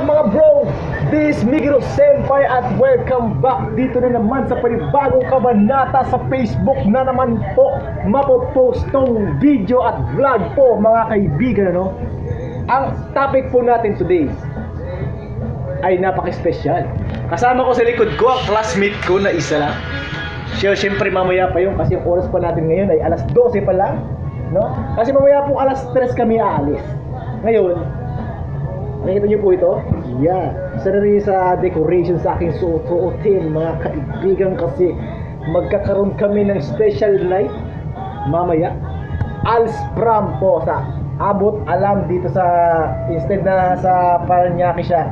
up mga bro? This is Migiro Senpai at welcome back dito na naman sa panibagong kabanata sa Facebook na naman po mapopost tong video at vlog po mga kaibigan, ano? Ang topic po natin today ay napaka-special. Kasama ko sa likod ko ang classmate ko na isa lang. Siyempre mamaya pa yun kasi ang oras pa natin ngayon ay alas 12 pa lang, no? Kasi mamaya po alas 3 kami aalis. Ngayon, nakita niyo po ito? Yeah. Isa na rin sa decoration sa aking suotin mga kaibigan kasi magkakaroon kami ng special night mamaya. Alspram po sa abot alam dito sa instead na sa Paranaque siya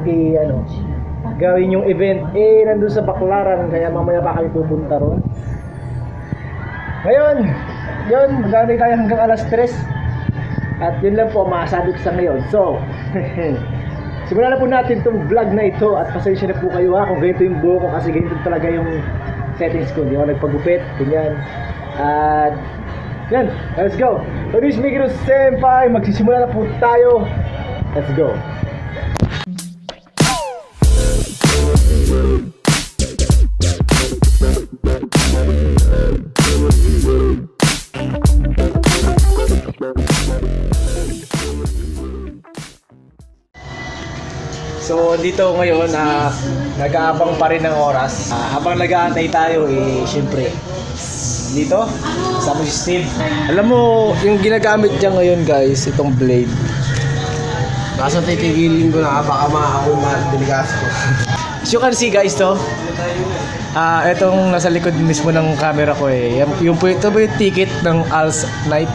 gawin yung event nandun sa Baclaran, kaya mamaya pa kami pupunta ron. Ngayon, yun, magkakaroon tayo hanggang alas 3. At yun lang po masasabi ko sa ngayon. So, simulan na po natin itong vlog na ito. At pasensya na po kayo kung ganito yung buho ko kasi ganito talaga yung settings ko. Hindi ako nagpagupit, ganyan. At yan, let's go. So this is Migiro Senpai. Magsisimula na po tayo. Let's go. So dito ngayon nag-aabang pa rin ng oras. Habang nag-aantay tayo syempre dito kasama si Steve. Alam mo yung ginagamit niya ngayon guys, itong blade. Basta titigilin ko na baka makakawin deligas ko. As you can see guys to. Etong nasa likod mismo ng camera ko yung ito ba yung ticket ng Als Night.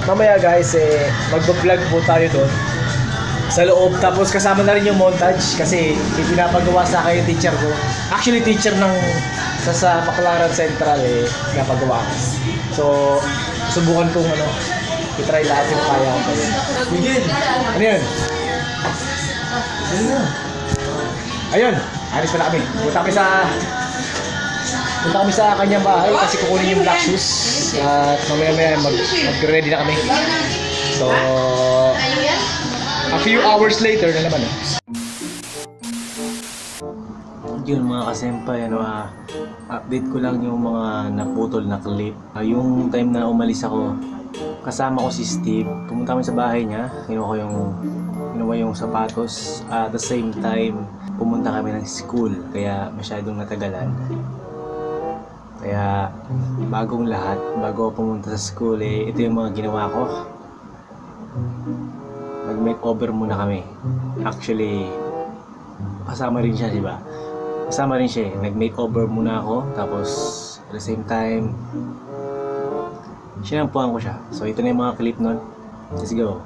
Mamaya guys mag-vlog po tayo doon sa loob, tapos kasama na rin yung montage kasi pinapagawa sa akin yung teacher ko. Actually teacher ng sa Baclaran Central pinapagawa ko. So subukan kong i-try lahat yung kaya ko. Miguel, ano yun? Ayun, alis pala kami. Punta kami sa kanyang bahay kasi kukunin yung black shoes at mamaya mag-ready na kami. So a few hours later na naman. Yun mga kasenpai, update ko lang yung mga naputol na clip. Yung time na umalis ako, kasama ko si Steve. Pumunta kami sa bahay niya, kinuha yung sapatos. At the same time, pumunta kami ng school, kaya masyadong natagalan. Kaya bago ako pumunta sa school, ito yung mga ginawa ko. Nag-makeover muna kami. Actually, kasama rin siya, di ba? Kasama rin siya. Nag-makeover muna ako, tapos at the same time, sinampuan ko siya. So ito na yung mga clip nun. Let's go.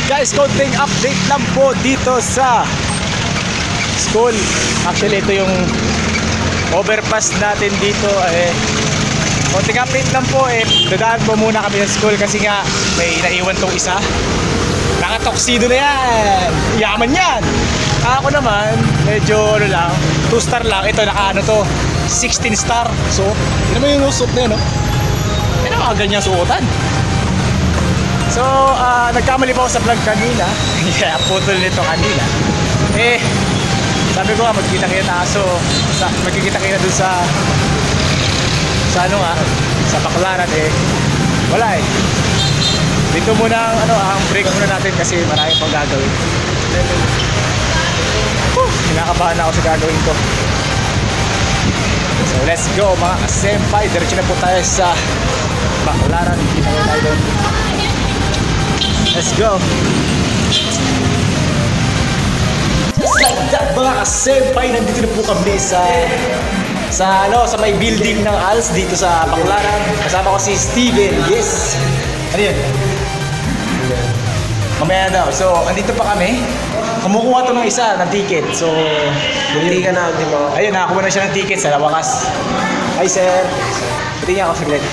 Guys, konting update lang po dito sa school. Actually, ito yung overpass natin dito. Konting update lang po. Dadaan po muna kami sa school kasi nga may naiwan tong isa. Nakatoksido na yan. Yaman yan. Ako naman, medyo 2 star lang. Ito, naka 16 star. So, yun naman yung suot na yun, Yan ang mga ganyang suotan. So, nagkamali pa ako sa vlog kanina. Yeah, putol nito kanina. Sabi ko magkita-kita so magkikita-kita dun sa sa Baclaran wala Dito muna ang break muna natin kasi marami pang gagawin. kinakabahan ako sa gagawin ko. So let's go mga senpai. Diretso na po tayo sa Baclaran. Kita ko tayo doon. Let's go. Just like that mga senpai, nandito na po kami sa may building ng ALS dito sa Baclaran. Kasama ko si Steven. Yes. Ano yun? Mamaya daw. So, andito pa kami. Kumukuha to ng isa ng ticket. So, bumili ka na, di ba? Ayun, nakakuha na siya ng ticket sa wakas. Hi, sir. Pati niya ako saglit.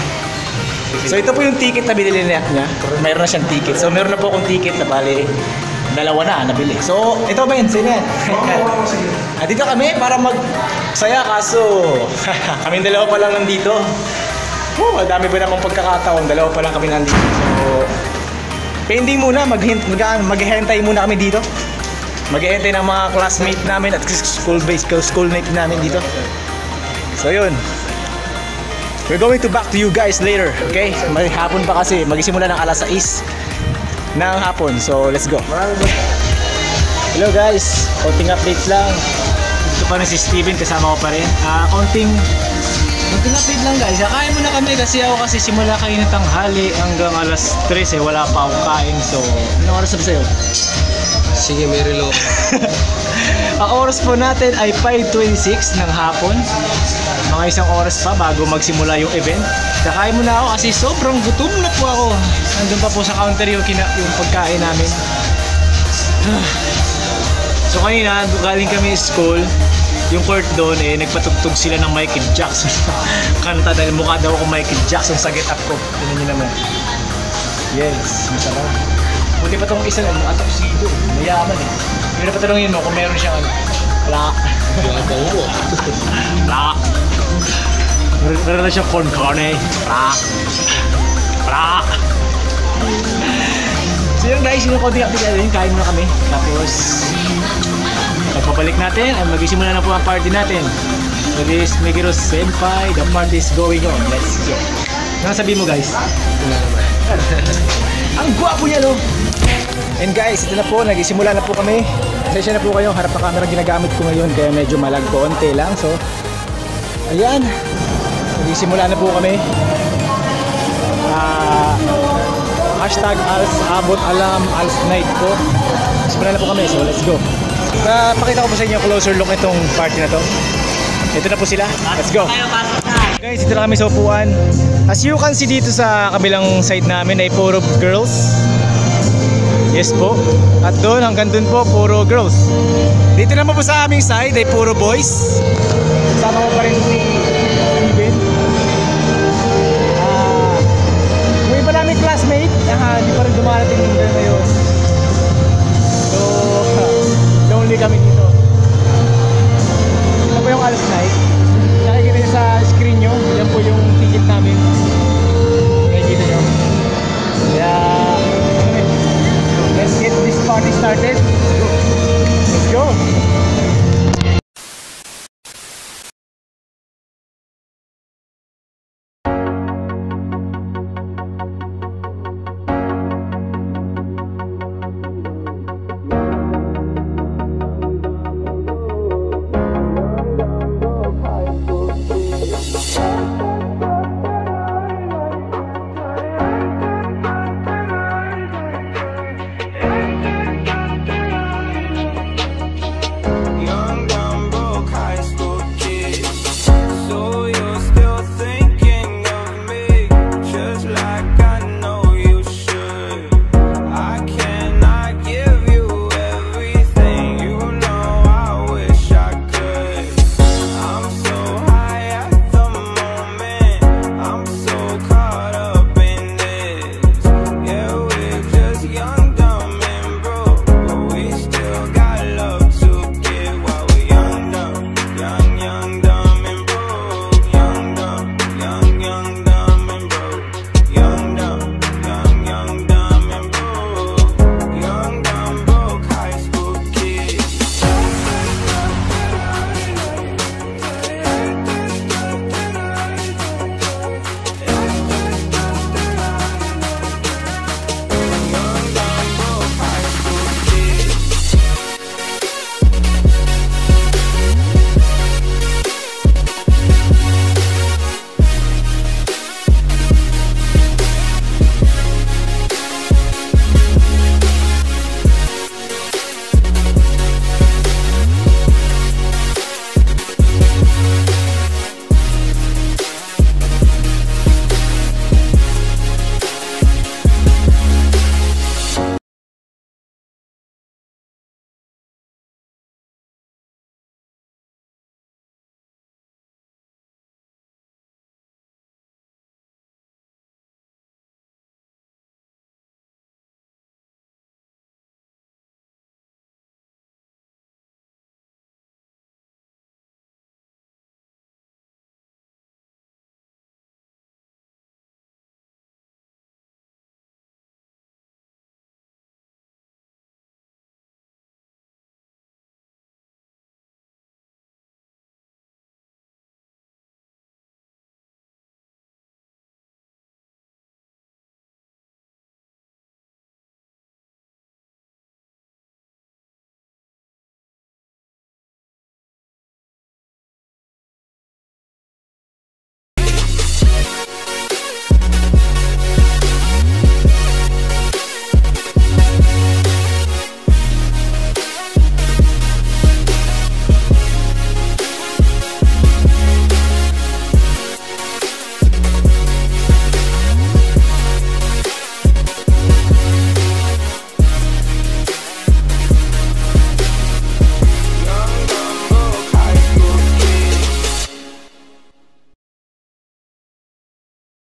So, ito po yung ticket na binili niya. Mayroon na siyang ticket. So, meron na po akong ticket na bali. Dalawa na nabili. So, ito ba yun? Sino yan? Andito kami para magsaya kaso kaming dalawa pa lang nandito. Madami ba namang pagkakataon? Dalawa pa lang kami nandito. So, pending muna, maghihintay muna kami dito. Maghihintay ng mga classmate namin at schoolmate namin dito. So yun. We're going to back to you guys later, okay? May hapon pa kasi, magsimula ng alas 6 ng hapon. So let's go. Hello guys, konting update lang. Dito pa na si Steven, kasama ko pa rin. Konting update lang guys. Kain muna kami kasi ako simula kayo ng tanghali hanggang alas 3 wala pa akong kain. So, anong oras na sa'yo? Sige, may relo. Ang oras po natin ay 5:26 ng hapon. Mga isang oras pa bago magsimula yung event. Kakain muna ako kasi sobrang gutom na po ako. Nandun pa po sa counter yung pagkain namin. So kanina, galing kami school. Yung court doon nagpatugtog sila ng Michael Jackson kanta dahil mukha daw ako Michael Jackson sa get up ko. Tingnan niyo naman. Yes, masarap. Buti pa tong isa na atok sido. Mayaman eh. Pero patanungin mo kung meron siyang wala. Wala. Meron na siyang corn carne. Wala. So yung guys, yung konti update kain muna kami. Tapos pagpabalik natin, ay magsisimula na po ang party natin. So this Meguro Senpai, the party is going on. Let's go. Ano sabihin mo guys? Ang gwapo niya no? And guys, ito na po, nagsisimula na po kami. Pasensya na po kayo, harap na camera ginagamit ko ngayon kaya medyo malag konti lang. So, ayan, nagsisimula na po kami. Hashtag ALS, abot alam, ALS night po. Nagsisimula na po kami, so let's go. Pakita ko po sa inyo closer look itong party na to. Ito na po sila. Let's go. Guys, ito na kami sa upuan. As you can see dito sa kabilang side namin ay puro girls. Yes po. At doon hanggang doon po puro girls. Dito naman po sa aming side ay puro boys. Sama ko pa rin si Steven. May iba namin classmate. Hindi pa rin dumarating hanggang ngayon. So, lonely kami dito. Ito po yung ALS night. Nakikita nyo sa screen nyo. Yan po yung ticket namin. Nakikita nyo. Kaya let's get this party started. Let's go.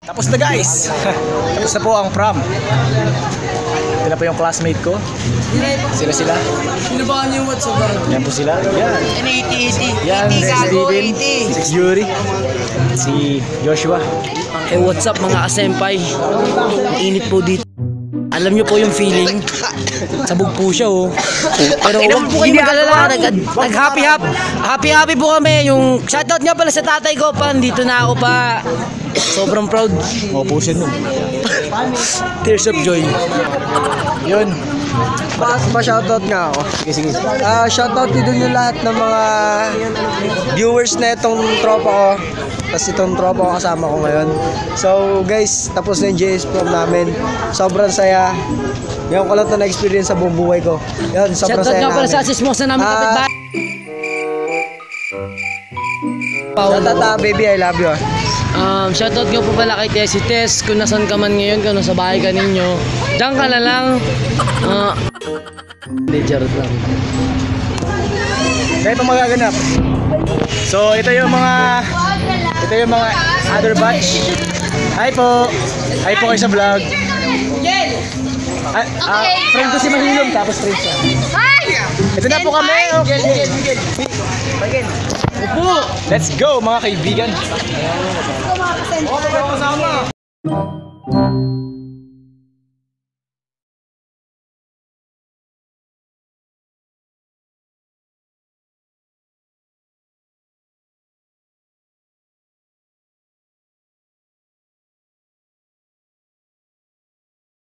Tapos na guys. Tapos na po ang prom. Ito na po yung classmate ko. Sila. Pinabahan niyo yung WhatsApp ba? Yan po sila. Yan. 80. Yan, si Steven, si Yuri, si Joshua. Eh, what's up mga kasenpai? Ang init po dito. Alam niyo po yung feeling. Sabog po siya oh. Pero huwag po kayo mag-alala. Happy po kami. Yung shoutout nga pala sa tatay ko pa. Dito na ako pa. Sobrang proud. Mapusin nun. Tears of joy. Yun. Pa-shoutout nga ako. Sige. Shoutout din yung lahat ng mga viewers na itong tropa ko. Tapos itong tropa ko kasama ko ngayon. So guys, tapos na yung JS prom namin. Sobrang saya. Ngayon ko lang ito na-experience sa buong buhay ko. Yun, sobrang Shoutout saya nga pala namin. sa sismosa namin kapitbahay. Shoutout baby, I love you. Shoutout nga po pala kay Tessie Tess. Kung nasan ka man ngayon, kung nasa bahay ka ninyo, diyan ka na lang. Hindi, charot lang. Kaya itong magaganap. So, ito yung mga other batch. Hi po. Hi po kayo sa vlog. Friend ko si Mahilom, tapos friend siya. Ito na po kami. Okay. Let's go mga kaibigan.